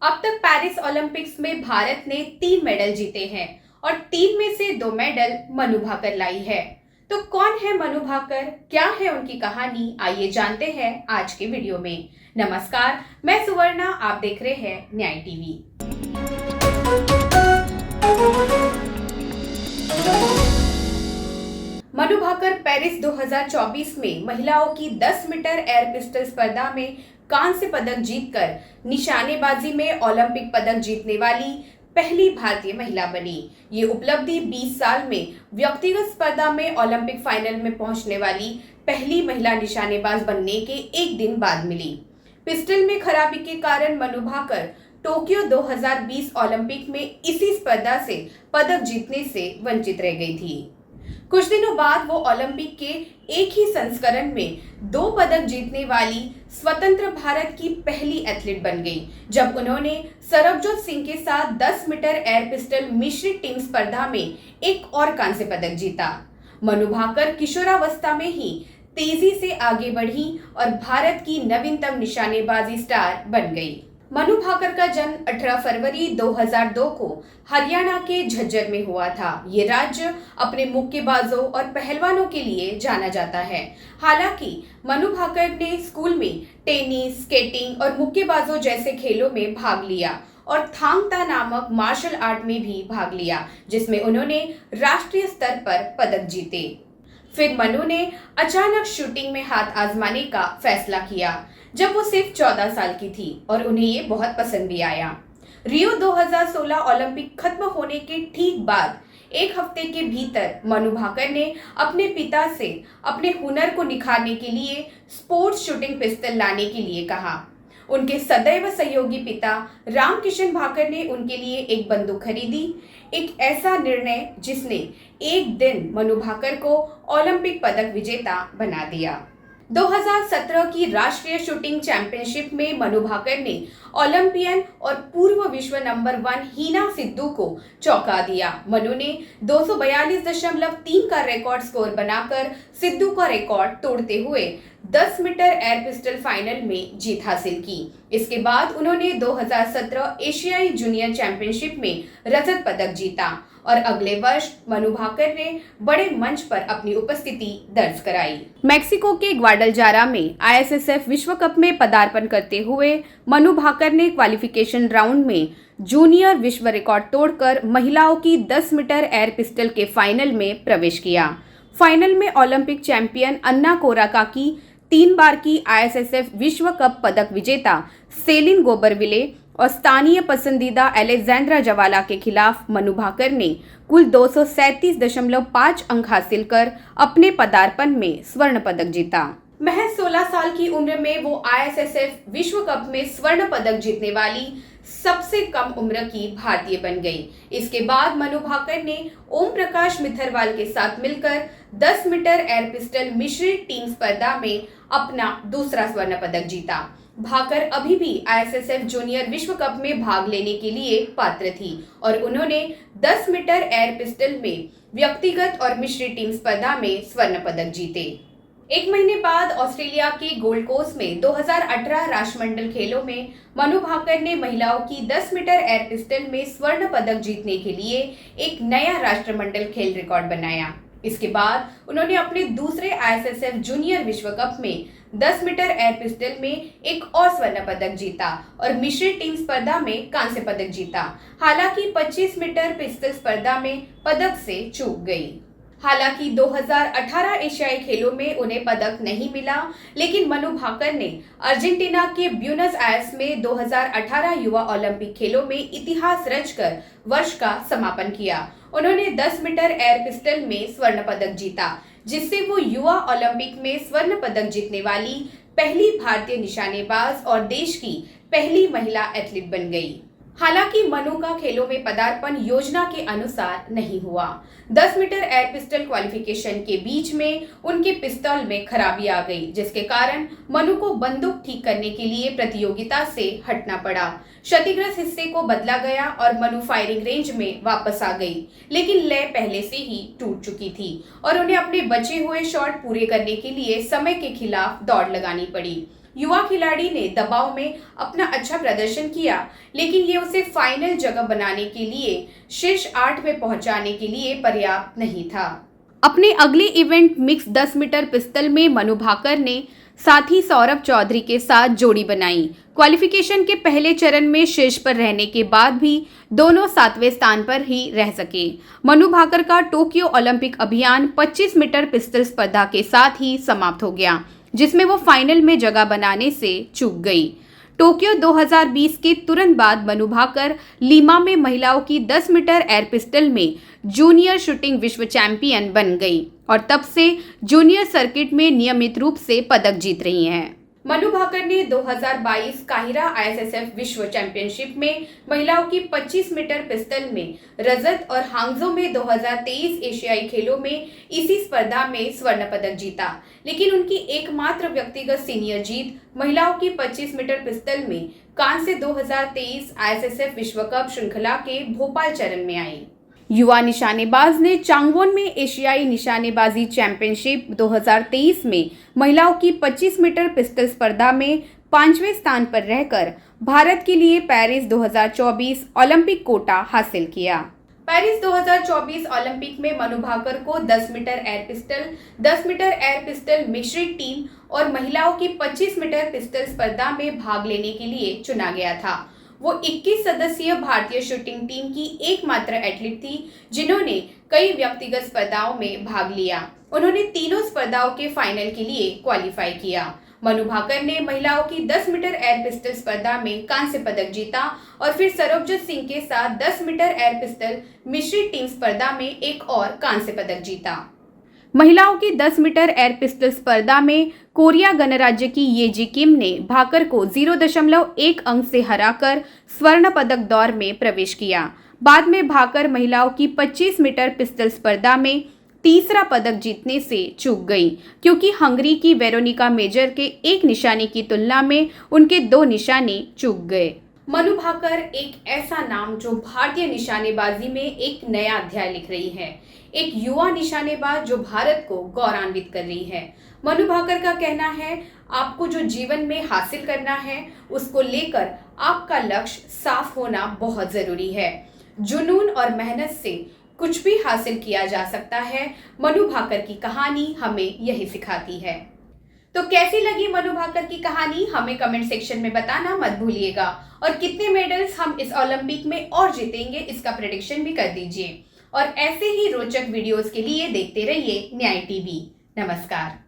अब तक Paris Olympics में भारत ने 3 मेडल जीते हैं और 3 में से 2 मेडल मनु भाकर लाई है। तो कौन है मनु भाकर, क्या है उनकी कहानी, आइए जानते हैं आज के वीडियो में। नमस्कार, मैं सुवर्णा, आप देख रहे हैं न्याय टीवी। मनु भाकर पेरिस 2024 में महिलाओं की 10 मीटर एयर पिस्टल स्पर्धा में कांस्य पदक जीतकर निशानेबाजी में ओलंपिक पदक जीतने वाली पहली भारतीय महिला बनी। ये उपलब्धि 20 साल में व्यक्तिगत स्पर्धा में ओलंपिक फाइनल में पहुंचने वाली पहली महिला निशानेबाज बनने के एक दिन बाद मिली। पिस्टल में खराबी के कारण मनु भाकर टोक्यो 2020 ओलंपिक में इसी स्पर्धा से पदक जीतने से वंचित रह गई थी। कुछ दिनों बाद वो ओलंपिक के एक ही संस्करण में 2 पदक जीतने वाली स्वतंत्र भारत की पहली एथलीट बन गई, जब उन्होंने सरबजोत सिंह के साथ 10 मीटर एयर पिस्टल मिश्रित टीम स्पर्धा में एक और कांस्य पदक जीता। मनु भाकर किशोरावस्था में ही तेजी से आगे बढ़ी और भारत की नवीनतम निशानेबाजी स्टार बन गई। मनु भाकर का जन्म 18 फरवरी 2002 को हरियाणा के झज्जर में हुआ था। ये राज्य अपने मुक्केबाजों और पहलवानों के लिए जाना जाता है। हालांकि मनु भाकर ने स्कूल में टेनिस, स्केटिंग और मुक्केबाजों जैसे खेलों में भाग लिया और थांग ता नामक मार्शल आर्ट में भी भाग लिया, जिसमें उन्होंने राष्ट्रीय स्तर पर पदक जीते। फिर मनु ने अचानक शूटिंग में हाथ आजमाने का फैसला किया जब वो सिर्फ 14 साल की थी और उन्हें ये बहुत पसंद भी आया। रियो 2016 ओलंपिक खत्म होने के ठीक बाद एक हफ्ते के भीतर मनु भाकर ने अपने पिता से अपने हुनर को निखारने के लिए स्पोर्ट्स शूटिंग पिस्टल लाने के लिए कहा। उनके सदैव सहयोगी पिता रामकिशन भाकर ने उनके लिए एक बंदूक खरीदी, एक ऐसा निर्णय जिसने एक दिन मनु भाकर को ओलंपिक पदक विजेता बना दिया। 2017 की राष्ट्रीय शूटिंग चैंपियनशिप में मनु भाकर ने ओलंपियन और पूर्व विश्व नंबर 1 हीना सिद्धू को चौंका दिया। मनु ने 242.3 का रिकॉर्ड स्कोर बनाकर सिद्धू का रिकॉर्ड तोड़ते हुए 10 मीटर एयर पिस्टल फाइनल में जीत हासिल की। इसके बाद उन्होंने 2017 एशियाई जूनियर चैंपियनशिप में रजत पदक जीता और अगले वर्ष मनु भाकर ने बड़े मंच पर अपनी उपस्थिति दर्ज कराई। मेक्सिको के ग्वाडलजारा में आईएसएसएफ विश्व कप में पदार्पण करते हुए मनु भाकर ने क्वालिफिकेशन राउंड में जूनियर विश्व रिकॉर्ड तोड़कर महिलाओं की 10 मीटर एयर पिस्टल के फाइनल में प्रवेश किया। फाइनल में ओलंपिक चैंपियन अन्ना कोराकाकी, 3 बार की आईएसएसएफ विश्व कप पदक विजेता सेलिन गोबरविले और स्थानीय पसंदीदा अलेक्जेंड्रा जवाला के खिलाफ मनु भाकर ने कुल 237.5 अंक हासिल कर अपने पदार्पण में स्वर्ण पदक जीता। महज 16 साल की उम्र में वो आईएसएसएफ विश्व कप में स्वर्ण पदक जीतने वाली सबसे कम उम्र की भारतीय बन गई। इसके बाद मनु भाकर ने ओम प्रकाश मिथरवाल के साथ मिलकर 10 मीटर एयर पिस्टल मिश्रित टीम स्पर्धा में अपना दूसरा स्वर्ण पदक जीता। भाकर अभी भी आईएसएसएफ जूनियर विश्व कप में भाग लेने के लिए पात्र थी और उन्होंने 10 मीटर एयर पिस्टल में व्यक्तिगत और मिश्रित टीम स्पर्धा में स्वर्ण पदक जीते। एक महीने बाद ऑस्ट्रेलिया के गोल्ड कोस्ट में 2018 राष्ट्रमंडल खेलों में मनु भाकर ने महिलाओं की 10 मीटर एयर पिस्टल में स्वर्ण पदक जीतने के लिए एक नया राष्ट्रमंडल खेल रिकॉर्ड बनाया। इसके बाद उन्होंने अपने दूसरे आईएसएसएफ जूनियर विश्व कप में 10 मीटर एयर पिस्टल में एक और स्वर्ण पदक जीता और मिश्रित टीम स्पर्धा में कांस्य पदक जीता। हालांकि 25 मीटर पिस्टल स्पर्धा में पदक से चूक गई। हालांकि 2018 एशियाई खेलों में उन्हें पदक नहीं मिला, लेकिन मनु भाकर ने अर्जेंटीना के ब्यूनस आयर्स में 2018 युवा ओलंपिक खेलों में इतिहास रचकर वर्ष का समापन किया। उन्होंने 10 मीटर एयर पिस्टल में स्वर्ण पदक जीता, जिससे वो युवा ओलंपिक में स्वर्ण पदक जीतने वाली पहली भारतीय निशानेबाज और देश की पहली महिला एथलीट बन गई। हालांकि मनु का खेलों में पदार्पण योजना के अनुसार नहीं हुआ। 10 मीटर एयर पिस्टल क्वालिफिकेशन के बीच में उनके पिस्तौल में खराबी आ गई, जिसके कारण मनु को बंदूक ठीक करने के लिए प्रतियोगिता से हटना पड़ा। क्षतिग्रस्त हिस्से को बदला गया और मनु फायरिंग रेंज में वापस आ गई, लेकिन लय पहले से ही टूट चुकी थी और उन्हें अपने बचे हुए शॉट पूरे करने के लिए समय के खिलाफ दौड़ लगानी पड़ी। युवा खिलाड़ी ने दबाव में अपना अच्छा प्रदर्शन किया, लेकिन ये उसे फाइनल जगह बनाने के लिए शीर्ष 8 में पहुंचाने के लिए पर्याप्त नहीं था। अपने अगले इवेंट मिक्स 10 मीटर पिस्टल में मनु भाकर ने साथी सौरभ चौधरी के साथ जोड़ी बनाई। क्वालिफिकेशन के पहले चरण में शीर्ष पर रहने के बाद भी दोनों 7वें स्थान पर ही रह सके। मनु भाकर का टोक्यो ओलंपिक अभियान 25 मीटर पिस्टल स्पर्धा के साथ ही समाप्त हो गया, जिसमें वो फाइनल में जगह बनाने से चूक गई। टोक्यो 2020 के तुरंत बाद मनु भाकर लीमा में महिलाओं की 10 मीटर एयर पिस्टल में जूनियर शूटिंग विश्व चैंपियन बन गई और तब से जूनियर सर्किट में नियमित रूप से पदक जीत रही हैं। मनु भाकर ने 2022 काहिरा ISSF विश्व चैंपियनशिप में महिलाओं की 25 मीटर पिस्टल में रजत और हांगझो में 2023 एशियाई खेलों में इसी स्पर्धा में स्वर्ण पदक जीता, लेकिन उनकी एकमात्र व्यक्तिगत सीनियर जीत महिलाओं की 25 मीटर पिस्टल में कांस्य 2023 ISSF विश्व कप श्रृंखला के भोपाल चरण में आई। युवा निशानेबाज ने चांगवोन में एशियाई निशानेबाजी चैंपियनशिप 2023 में महिलाओं की 25 मीटर पिस्टल स्पर्धा में 5वें स्थान पर रहकर भारत के लिए पेरिस 2024 ओलंपिक कोटा हासिल किया। पेरिस 2024 ओलंपिक में मनु भाकर को 10 metre air pistol, 10 metre air pistol मिश्रित टीम और महिलाओं की 25 मीटर पिस्टल स्पर्धा में भाग लेने के लिए चुना गया था। वो 21 सदस्यीय भारतीय शूटिंग टीम की एकमात्र एथलीट थी जिन्होंने कई व्यक्तिगत स्पर्धाओं में भाग लिया। उन्होंने तीनों स्पर्धाओं के फाइनल के लिए क्वालिफाई किया। मनु भाकर ने महिलाओं की 10 मीटर एयर पिस्टल स्पर्धा में कांस्य पदक जीता और फिर सरबजोत सिंह के साथ 10 मीटर एयर पिस्टल मिश्रित टीम स्पर्धा में एक और कांस्य पदक जीता। महिलाओं की 10 मीटर एयर पिस्टल स्पर्धा में कोरिया गणराज्य की येजी किम ने भाकर को 0.1 अंक से हराकर स्वर्ण पदक दौर में प्रवेश किया। बाद में भाकर महिलाओं की 25 मीटर पिस्टल स्पर्धा में तीसरा पदक जीतने से चूक गई, क्योंकि हंगरी की वेरोनिका मेजर के एक निशाने की तुलना में उनके 2 निशाने चूक गए। मनु भाकर एक ऐसा नाम जो भारतीय निशानेबाजी में एक नया अध्याय लिख रही है, एक युवा निशानेबाज जो भारत को गौरवान्वित कर रही है। मनु भाकर का कहना है, आपको जो जीवन में हासिल करना है उसको लेकर आपका लक्ष्य साफ होना बहुत जरूरी है। जुनून और मेहनत से कुछ भी हासिल किया जा सकता है। मनु भाकर की कहानी हमें यही सिखाती है। तो कैसी लगी मनु भाकर की कहानी, हमें कमेंट सेक्शन में बताना मत भूलिएगा। और कितने मेडल्स हम इस ओलंपिक में और जीतेंगे इसका प्रेडिक्शन भी कर दीजिए। और ऐसे ही रोचक वीडियोस के लिए देखते रहिए न्याय टीवी। नमस्कार।